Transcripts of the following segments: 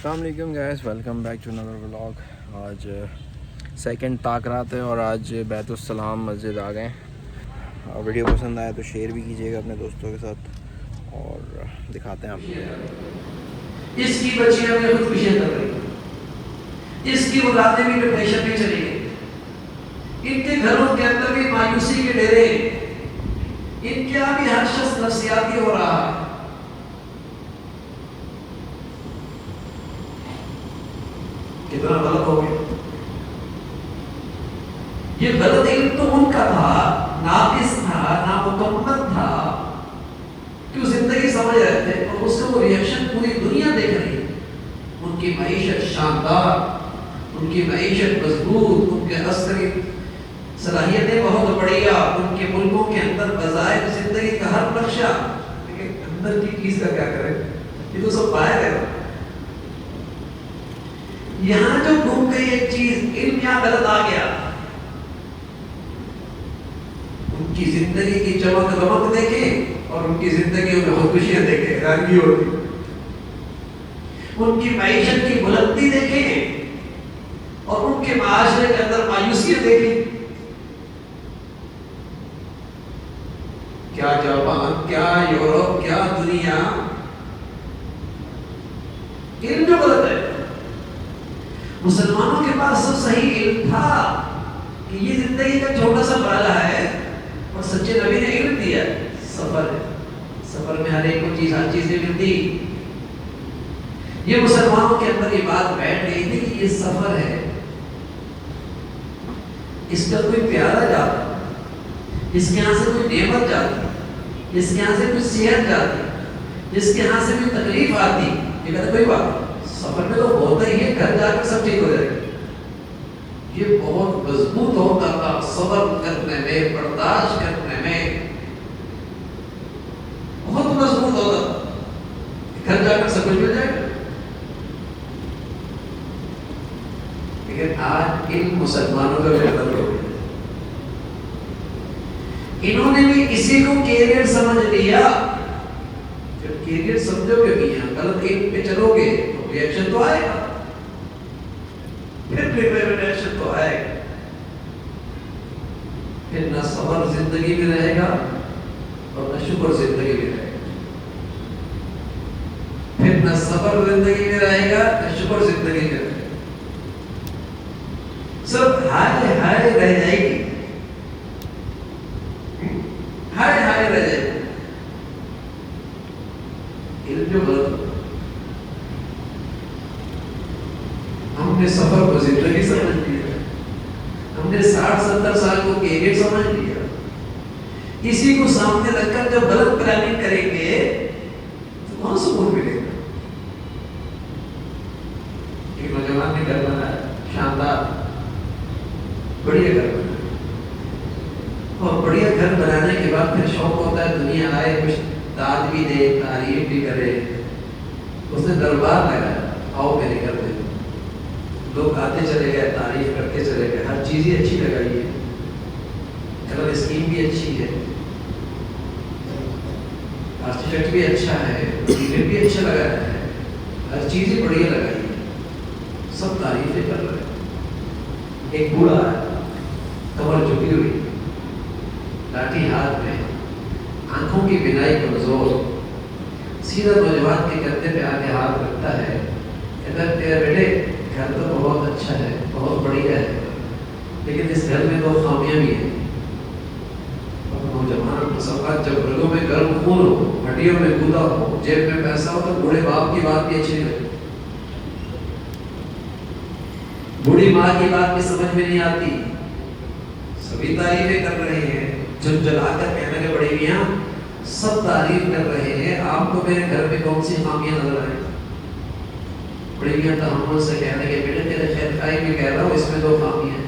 السلام علیکم guys, welcome back to another vlog. آج سیکنڈ تاکرات ہے اور آج بیت السلام مسجد آ گئے۔ ویڈیو پسند آیا تو شیئر بھی کیجیے گا اپنے دوستوں کے ساتھ اور دکھاتے ہیں آپ کو۔ اس کی بچیاں بھی خودکشیاں کر رہی، اس کی اولادیں بھی ڈپریشن میں چلی گئی، ان کے گھروں کے اندر بھی مایوسی کے ڈیرے، ان کے بھی ہر شخص نفسیاتی ہو رہا ہے۔ کتنا غلط ہو گیا۔ یہ غلط علم تو ان کا تھا، ناقص تھا، نامکمل تھا کہ وہ زندگی سمجھ رہے تھے اور اس کا وہ ریئیکشن پوری دنیا دیکھ رہی ہے۔ ان کی معیشت شاندار، ان کی معیشت مضبوط، ان کے عسکری صلاحیتیں بہت بڑھیا، ان کے ملکوں کے اندر بظاہر زندگی کا ہر نقشہ، لیکن اندر کی چیز کا کیا کرے؟ یہ تو سب باہر ہے۔ یہاں جو گھوم گئی ایک چیز، علم یہاں غلط آ گیا۔ ان کی زندگی کی چمک دمک دیکھیں اور ان کی زندگی میں خودکشیاں دیکھیں، حیرانگی ہوتی۔ ان کی معیشت کی بلندی دیکھیں اور ان کے معاشرے کے اندر مایوسیاں دیکھیں۔ کیا جاپان، کیا یورپ، کیا دنیا، علم جو غلط ہے۔ مسلمانوں کے پاس سب صحیح علم تھا کہ یہ زندگی کا چھوٹا سا مرحلہ ہے اور سچے نبی نے علم دیا ہے، سفر ہے، سفر میں ہر ایک کو چیز، ہر چیز نہیں ملتی۔ یہ مسلمانوں کے اندر یہ بات بیٹھ گئی تھی کہ یہ سفر ہے، اس کا کوئی پیارا جاتا، اس کے یہاں سے کوئی نعمت جاتی، اس کے یہاں سے کوئی صحت جاتی، اس کے یہاں سے کوئی تکلیف آتی، یہ کہتا کوئی بات، سفر میں تو ہوتا ہی ہے، گھر جا کر سب ٹھیک ہو جائے گا۔ یہ بہت مضبوط ہوتا تھا صبر کرنے میں، برداشت کرنے میں، بہت مضبوط ہوتا تھا، گھر جا کر سب کچھ مل جائے گا۔ لیکن آج علم مسلمانوں کا بہتر ہو گیا، انہوں نے بھی اسی کو کیریئر سمجھ لیا۔ جب کیریئر سمجھو گے میاں، غلط علم پہ چلو گے تو ریئیکشن تو آئے گا، پھر ریئیکشن تو آئے گا، پھر نہ صبر زندگی میں رہے گا اور نہ شکر زندگی میں رہے گا، پھر نہ صبر زندگی میں رہے گا نہ شکر زندگی میں رہے گا، سب ہائے ہائے رہ جائے گی، ہائے ہائے رہ جائے گی۔ علم جو غلط، ہم نے سفر کو زندگی سمجھ لیا، ہم نے 60-70 سال کو کیریئر سمجھ لیا۔ اسی کو سامنے رکھ کر جب غلط پلاننگ کریں گے تو کہاں سکون ملے گا؟ ایک نوجوان نے گھر بنایا، شاندار بڑھیا گھر بنایا، اور بڑھیا گھر بنانے کے بعد پھر شوق ہوتا ہے دنیا آئے، کچھ داد بھی دے، تعریف بھی کرے۔ اس نے دربار لگایا، آؤ میرے گھر میں، لوگ آتے چلے گئے، تعریف کرتے چلے گئے، ہر چیز ہی اچھی لگائی ہے، کلر اسکیم بھی اچھی ہے، آرکیٹیکٹ بھی اچھا ہے، انٹیریئر بھی اچھا لگایا ہے، ہر چیز ہی بڑھیا لگائی ہے، سب تعریفیں کر رہے ہیں۔ ایک بوڑھا ہے، کمر جھکی ہوئی، لاٹھی ہاتھ میں، آنکھوں کی بینائی کمزور، سیدھا نوجوان کے کندھے پہ آ کے ہاتھ رکھتا ہے، کہتا ہے تیرے بیٹے گھر تو بہت اچھا ہے، بہت بڑھیا ہے، لیکن اس گھر میں 2 خامیاں بھی ہیں۔ اور نوجوان مسافت جب رگوں میں گرم خون ہو، ہڈیوں میں کودا ہو، جیب میں پیسہ ہو، تو بوڑھے باپ کی بات بھی اچھی نہیں لگتی، بوڑھی ماں کی بات بھی سمجھ میں نہیں آتی۔ سبھی تعریفیں کر رہے ہیں، جھنجھلا کر کہنے کے بڑی میاں سب تعریف کر رہے ہیں، آپ کو میرے گھر میں کون سی خامیاں نظر آئیں؟ بڑی میاں تحمل سے کہنے کے بیٹے تیرے خیر خائی میں کہہ رہا ہوں، اس میں 2 خامیاں ہیں۔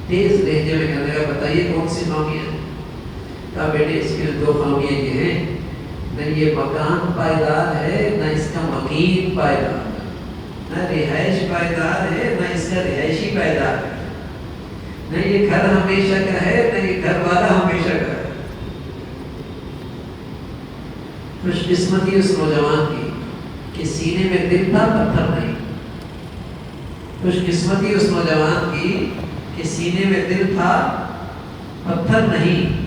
تیز لہجے میں کہنے کا بتائیے کون سی خامیاں ہیں؟ کہا بیٹے اس میں 2 خامیاں یہ ہیں، نہ یہ مکان پائیدار ہے، نہ اس کا مکین پائیدار ہے، نہ رہائش پائیدار ہے، نہ اس کا رہائشی پائیدار ہے، نہ یہ گھر ہمیشہ کا ہے، نہ یہ گھر والا ہمیشہ کا ہے۔ خوش قسمتی اس نوجوان کی کہ سینے میں دل تھا پتھر نہیں. خوش قسمتی اس نوجوان کی کہ سینے میں دل تھا پتھر نہیں.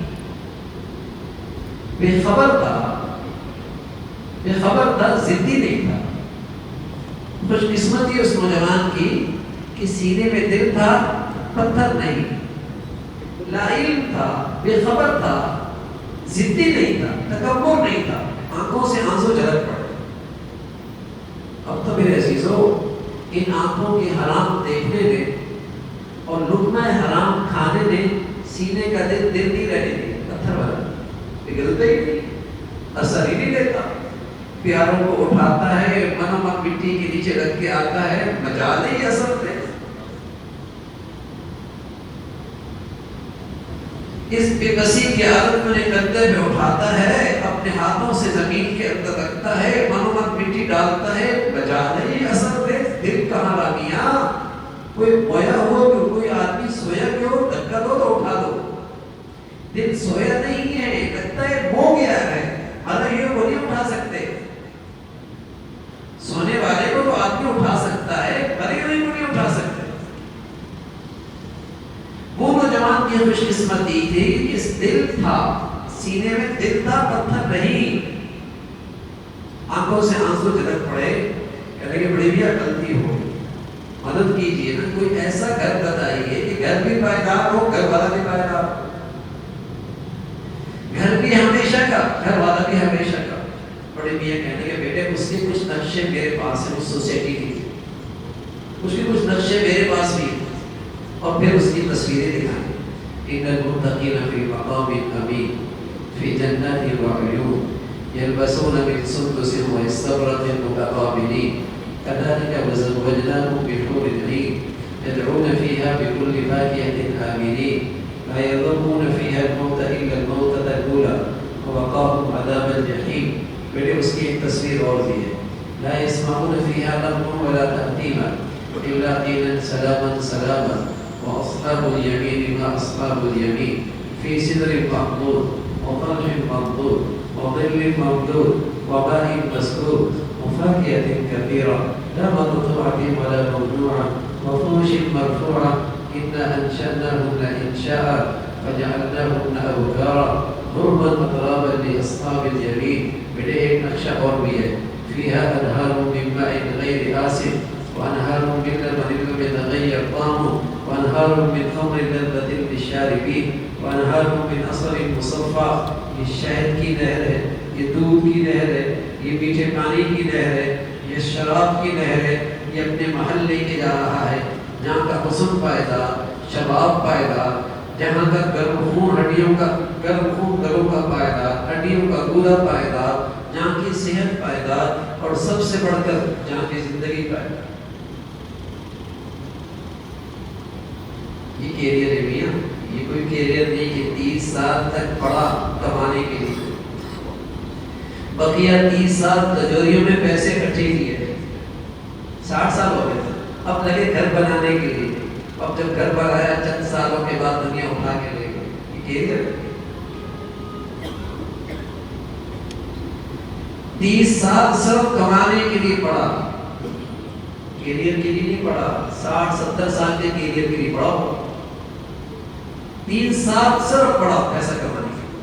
بے خبر تھا ضدی نہیں تھا. خوش قسمتی اس نوجوان کی کہ سینے میں دل تھا پتھر نہیں. لا علم تھا, بے خبر تھا, ضدی نہیں تھا, تکبر نہیں تھا, آنکھوں سے آنسو جھلک پڑے. اب تو میرے عزیزو ان آنکھوں کے حرام دیکھنے نے اور لقمہ حرام کھانے نے سینے کا دل نہیں رہنے دیا. پتھر والا پگھلتا ہی نہیں, اثر ہی نہیں دیتا. پیاروں کو اٹھاتا ہے, من مٹی کے نیچے رکھ کے آتا ہے, مجال ہی اثر دے. اس بے بسی کی عادت میں کندھے پہ اٹھاتا ہے, اپنے ہاتھوں سے زمین کے اندر رکھتا ہے, من مٹی ڈالتا ہے, مجال ہی اثر دے. دل کہاں رامیاں, کوئی مویا ہو کہ کوئی آدمی سویا کیوں, دھکا دو تو اٹھا دو. دل سویا نہیں ہے, لگتا ہے ہو گیا ہے, ارے یہ وہ نہیں اٹھا سکتے. سونے والے کو تو آدمی اٹھا سکتا ہے, مرے ہوئے کو نہیں اٹھا سکتے. وہ نوجوان کی خوش قسمتی تھی کہ اس دل تھا, سینے میں دل تھا, پتھر نہیں. آنکھوں سے آنسو جھلک پڑے. کہنے کہ بڑی بھی غلطی ہو, مدد کیجیے نا, کوئی ایسا گھر بتائیے کہ گھر بھی پائیدار ہو, گھر والا بھی پائیدار ہو, گھر بھی ہمیشہ کا, گھر والا بھی ہمیشہ کا. بڑے میاں کہنے کہ بیٹے اس کے کچھ نقشے میرے پاس ہیں, اس سوسائٹی کی اس کے کچھ نقشے میرے پاس بھی ہیں, اور پھر اس کی تصویریں دکھائیں. ان المتقین فی مقام امین فی جنات وعیون یلبسون من سندس واستبرق متقابلین كذلك وزوجناهم بحور عين يدعون فيها بكل فاكهة آمنين لا يذوقون فيها الموت إلا الموتة الأولى ووقاهم عذاب الجحيم. بیٹے اس کی ایک تصویر اور بھی ہے. لا يسمعون فيها لغوا ولا تأثيما إلا قيلا سلاما سلاما وأصحاب اليمين ما أصحاب اليمين في سدر مخضود وطلح منضود وظل ممدود وماء مسكوب وفاكهة كثيرة لا مقطوعة ولا ممنوعة وفرش مرفوعة إنا أنشأناهن إنشاء فجعلناهن أبكارا عربا أترابا لأصحاب اليمين. بیٹے ایک نقشہ اور بھی ہے. فيها أنهار من ماء غير آسن وأنهار من لبن لم يتغير طعمه وأنهار من خمر لذة للشاربين وأنهار من عسل مصفى. یہ شہد کی نہر ہے, یہ دودھ کی نہر ہے, یہ میٹھے پانی کی نہر ہے, یہ شراب کی نہر ہے. یہ اپنے محل لے کے جا رہا ہے جہاں کا حسن پائیدار, شباب پائیدار, جہاں کا گرم خون ہڈیوں کا, گرم خون گلوں کا پائیدار, ہڈیوں کا گودا پائیدار, جہاں کی صحت پائیدار, اور سب سے بڑھ کر جہاں کی زندگی پائیدار. یہ کیریئر ہے میاں, یہ کوئی کیریئر نہیں کہ 30 سال تک پڑھا کمانے کے لیے, بقیہ 30 سال تجوریوں میں پیسے اکٹھے کیے, 60 سال ہو گئے تھے, اب لگے گھر بنانے کے لیے. اب جب گھر بنایا چند سالوں کے بعد دنیا اٹھا کے لے گئی. یہ کیریئر ہے. 30 سال صرف کمانے کے لیے پڑھا, کیریئر کے لیے نہیں پڑھا. 60-70 سال کے کیریئر کے لیے پڑھا. 3 سال صرف پڑھا پیسہ کمانے کے لیے,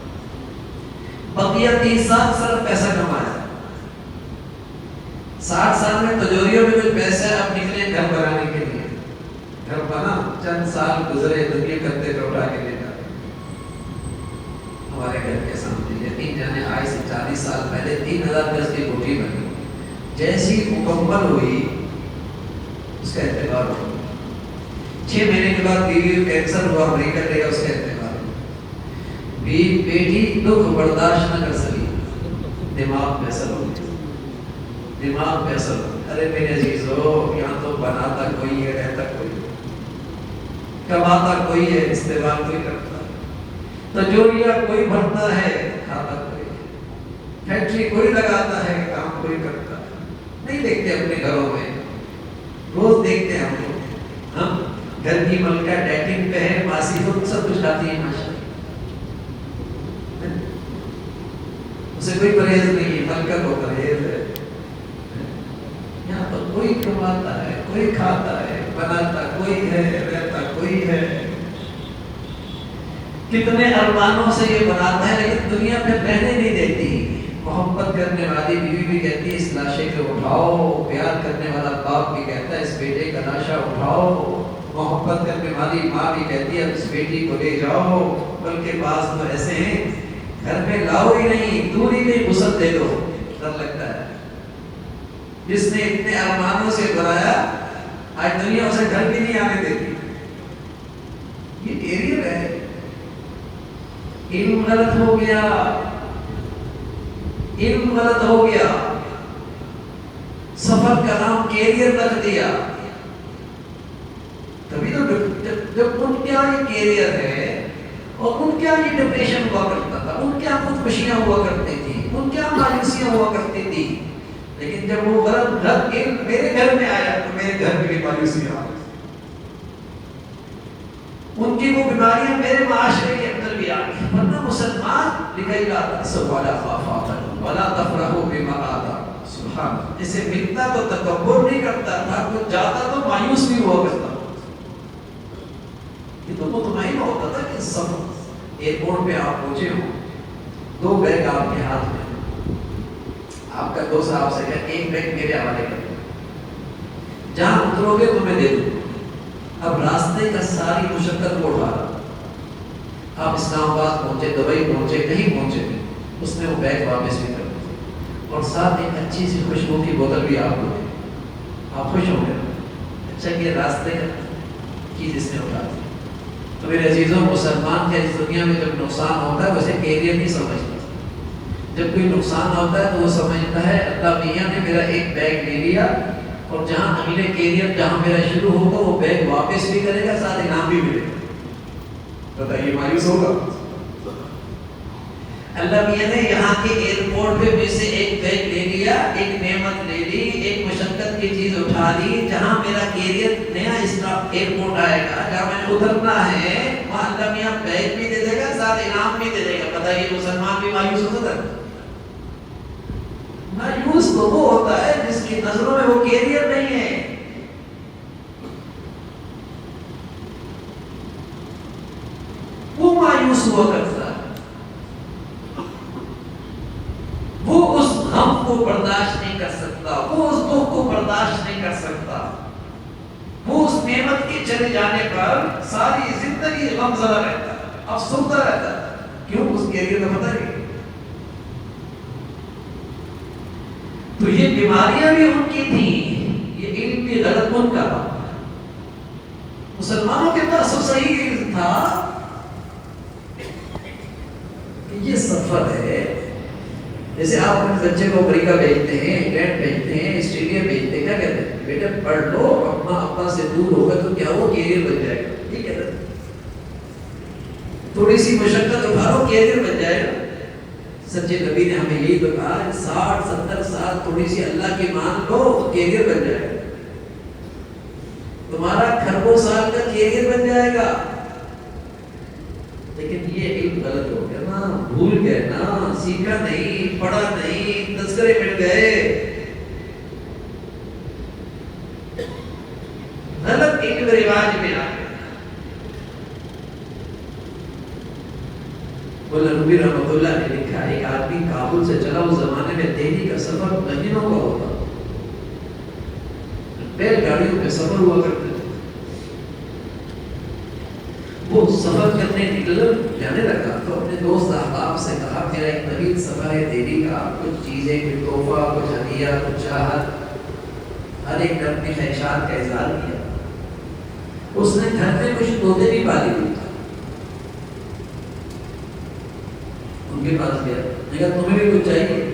بقیہ 30 سال صرف پیسہ کمایا. 60 سال میں تجوریوں میں کچھ پیسہ اب نکلے گھر بنانے کے لیے. گھر بنا, چند سال گزرے, دنیا کرتے تو اٹھا کے لے جاتے. ہمارے گھر کے سامنے یقین جانے آج سے 40 سال پہلے 3000 گز کی کوٹھی بنی. جیسی مکمل ہوئی اس کا اعتبار ہوا. 6 مہینے کے بعد بیوی کو کینسر ہوا, امریکہ لے گا, اس کا اعتبار ہوا. بیٹی دکھ برداشت نہ کر سکی, دماغ میں اثر ہو گیا, دماغ میں اثر ہو. ارے میرے عزیزو, یہاں تو بناتا کوئی ہے, رہتا کوئی, کماتا کوئی ہے, استعمال کوئی کرتا ہے, تجوریہ کوئی بھرتا ہے, کھاتا کوئی ہے, فیکٹری کوئی لگاتا ہے, کام کوئی کرتا ہے. نہیں دیکھتے اپنے گھروں میں, روز دیکھتے ہیں ہم لوگ. ہم گھر کی ملکہ ڈیٹنگ پہ ہے, ماسی خود سب کچھ کھاتی ہے ماشاءاللہ, اسے کوئی پرہیز نہیں ہے, ملکہ کو پرہیز ہے. کوئی کماتا ہے، کوئی کھاتا ہے، بناتا کوئی ہے، رہتا کوئی ہے. کتنے ارمانوں سے یہ بناتا ہے لیکن دنیا میں رہنے نہیں دیتی. محبت کرنے والی بیوی بھی کہتی ہے اس لاشے کو اٹھاؤ، پیار کرنے والا باپ بھی کہتا ہے اس بیٹے کا لاشا اٹھاؤ، محبت کرنے والی ماں بھی کہتی ہے اس بیٹی کو لے جاؤ. بلکہ بعض تو ایسے ہیں گھر میں لاؤ ہی نہیں، دوری میں غسل دے دو، ڈر لگتا ہے. جس نے اتنے ارمانوں سے بنایا آج دنیا اسے گھر بھی نہیں آنے دیتی. یہ کیریئر ہے. علم غلط ہو گیا، علم غلط ہو گیا، سفر کا نام کیریئر رکھ دیا. تبھی تو جب ان کے یہاں یہ کیریئر ہے اور ان کے یہاں یہ ڈپریشن ہوا کرتا تھا، ان کے یہاں خودکشیاں ہوا کرتی تھی، ان کے یہاں مایوسیاں ہوا کرتی تھی. لیکن جب وہ غلط علم میرے گھر میں آیا تو میرے گھر میں بھی مایوسیاں آ گئی. ان کی وہ بیماریاں میرے معاشرے کے اندر بھی آ گئی. ورنہ مسلمان لکھائی لا سوالا خافاتا ولا تفرحوا بما آتا. سبحان اللہ. اسے ملتا تو تکبر نہیں کرتا تھا، کچھ جاتا تو مایوس بھی ہوا کرتا. یہ تو مطمئن ہوتا تھا کہ سب ایئرپورٹ پہ آپ پہنچے ہو، 2 بیگ آپ کے ہاتھ میں، آپ کا دوست آپ سے کہا 1 بیگ میرے حوالے کر دو، جہاں اترو گے تمہیں دے دوں. اب راستے کا ساری مشقت کو اٹھا رہا. آپ اسلام آباد پہنچے، دبئی پہنچے، کہیں پہنچے، اس نے وہ بیگ واپس بھی کر دیا اور ساتھ ایک اچھی سی خوشبو کی بوتل بھی آپ کو دی. آپ خوش ہو گئے. اچھا کہ راستے کا چیز اس نے اٹھا دی. تو میرے عزیزوں، مسلمان کے اس دنیا میں جب نقصان ہوتا ہے ویسے کیریئر نہیں سمجھتا. جب کوئی نقصان ہوتا ہے تو وہ سمجھتا ہے اللہ میاں نے میرا ایک بیگ لے لیا اور جہاں اگلے کیریئر جہاں میرا شروع ہوگا وہ بیگ واپس بھی کرے گا، ساتھ انعام بھی ملے گا. بتائیے مایوس ہوگا؟ اللہ میاں نے یہاں کے ایئرپورٹ پہ مجھ سے ایک بیگ لے لیا، ایک نعمت لے لی، ایک مشقت کی چیز اٹھا لی. جہاں میرا کیریئر نیا ایئرپورٹ آئے گا، جہاں میں نے اترنا ہے، وہاں اللہ میاں بیگ بھی دے دے گا، ساتھ انعام بھی دے دے گا. بتائیے مسلمان بھی مایوس ہو سکتا ہے؟ مایوس تو وہ ہوتا ہے جس کی نظروں میں وہ کیریئر نہیں ہے. وہ مایوس ہوا کرتا ہے، وہ اس غم کو برداشت نہیں کر سکتا، وہ اس دکھ کو برداشت نہیں کر سکتا. وہ اس نعمت کے چلے جانے پر ساری زندگی غم زدہ رہتا ہے، افسردہ رہتا ہے. کیوں؟ اس کیریئر کا پتہ نہیں. تو یہ بیماریاں بھی ان کی تھیں، یہ علم بھی غلط ان کا. مسلمانوں کے پاس سب صحیح علم تھا کہ یہ سفر ہے. جیسے آپ اپنے بچے کو امریکہ بھیجتے ہیں، انگلینڈ بھیجتے ہیں، آسٹریلیا بھیجتے ہیں، کیا کہتے ہیں؟ بیٹا پڑھ لو، اپنا ابا سے دور ہوگا تو کیا وہ کیریئر بن جائے گا. یہ کہتے ہیں تھوڑی سی مشقت اٹھا لو، کیریئر بن جائے گا. سچے نبی نے ہمیں یہی بتایا 60-70 سال تھوڑی سی اللہ کی مان لو، کیریئر بن جائے گا. تمہارا کھربوں سال کا کیریئر بن جائے گا. لیکن یہ علم غلط ہو گیا نا، بھول گئے نا، سیکھا نہیں، پڑھا نہیں، تذکرے مل گئے. غلط علم رواج میں آ گیا. مولانا رومی رحمۃ اللہ نے لکھا ایک آدمی کابل سے چلا، اس زمانے میں دہلی کا سفر مہینوں کا ہوتا، بیل گاڑیوں پہ سفر ہوا کرتے تھے. وہ سفر کرنے جانے لگا تو اپنے دوست احباب سے کہا میرا ایک طویل سفر ہے دہلی کا، کچھ چیزیں، کچھ تحفہ، کچھ ہدیہ، کچھ چاہت، ہر ایک نے اپنی خواہشات کا اظہار کیا. اس نے گھر میں کچھ طوطے بھی پالی ہوئی، ان کے پاس گیا، لیکن تمہیں بھی کچھ چاہیے.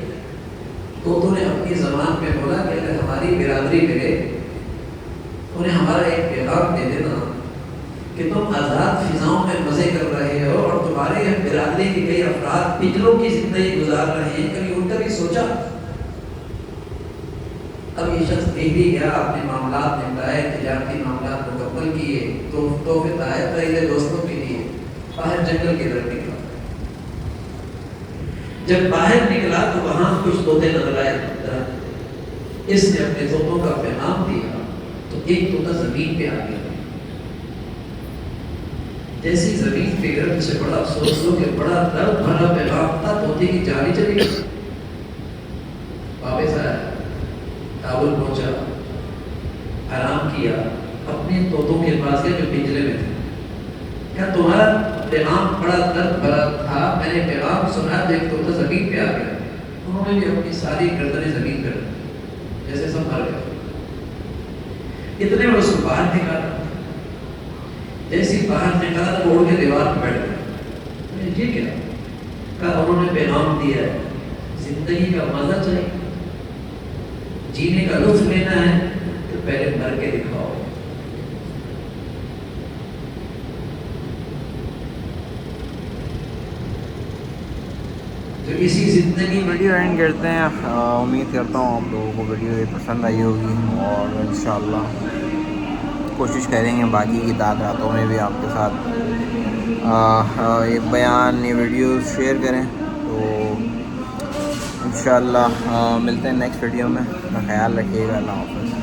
طوطوں نے اپنی زبان میں بولا کہ اگر ہماری برادری ملے انہیں ہمارا ایک پیغام دے دینا کہ تم آزاد فضاؤں میں مزے کر رہے ہو اور تمہارے برادری کے کئی افراد پجروں کی زندگی گزار رہے ہیں، کبھی ان کا بھی سوچا؟ اب یہ شخص دہلی گیا، اپنے معاملات نپٹائے، تجارتی معاملات مکمل کیے، تو تحفے تحائف خریدے دوستوں کے لیے، باہر جنگل کی طرف نکلا. جب باہر نکلا تو وہاں کچھ طوطے نظر آئے. اس نے اپنے طوطوں کا پیغام دیا تو ایک طوطا زمین پہ آ گیا. جیسی زمین پہ گرد سے بڑا افسوس ہو کہ بڑا درد بھرا پیغام تھا, طوطے کی جان ہی چلی گئی. واپس آیا, کابل پہنچا, آرام کیا, اپنے طوطوں کے پاس گیا جو پنجرے میں تھے. کیا تمہارا پیغام بڑا درد بھرا تھا, میں نے پیغام سنا, ایک طوطا زمین پہ آ گیا. انہوں نے بھی اپنی ساری گردنیں زمین کر دی, جیسے سب مر گئے. اتنے میں اس کو باہر نکالا, جیسی باہر نکالا تو اڑ کے دیوار پہ بیٹھ گیا. یہ کیا کہا, انہوں نے پیغام دیا ہے زندگی کا مزہ چاہیے, جینے کا لطف لینا ہے تو پہلے مر کے دکھاؤ. تو اسی زندگی میں ویڈیو اینڈ کرتے ہیں. امید کرتا ہوں آپ لوگوں کو ویڈیو پسند آئی ہوگی, اور انشاءاللہ کوشش کریں گے باقی کی تاکراتوں میں بھی آپ کے ساتھ یہ بیان, یہ ویڈیوز شیئر کریں. تو انشاءاللہ ملتے ہیں نیکسٹ ویڈیو میں. اپنا خیال رکھیے گا. اللہ حافظ.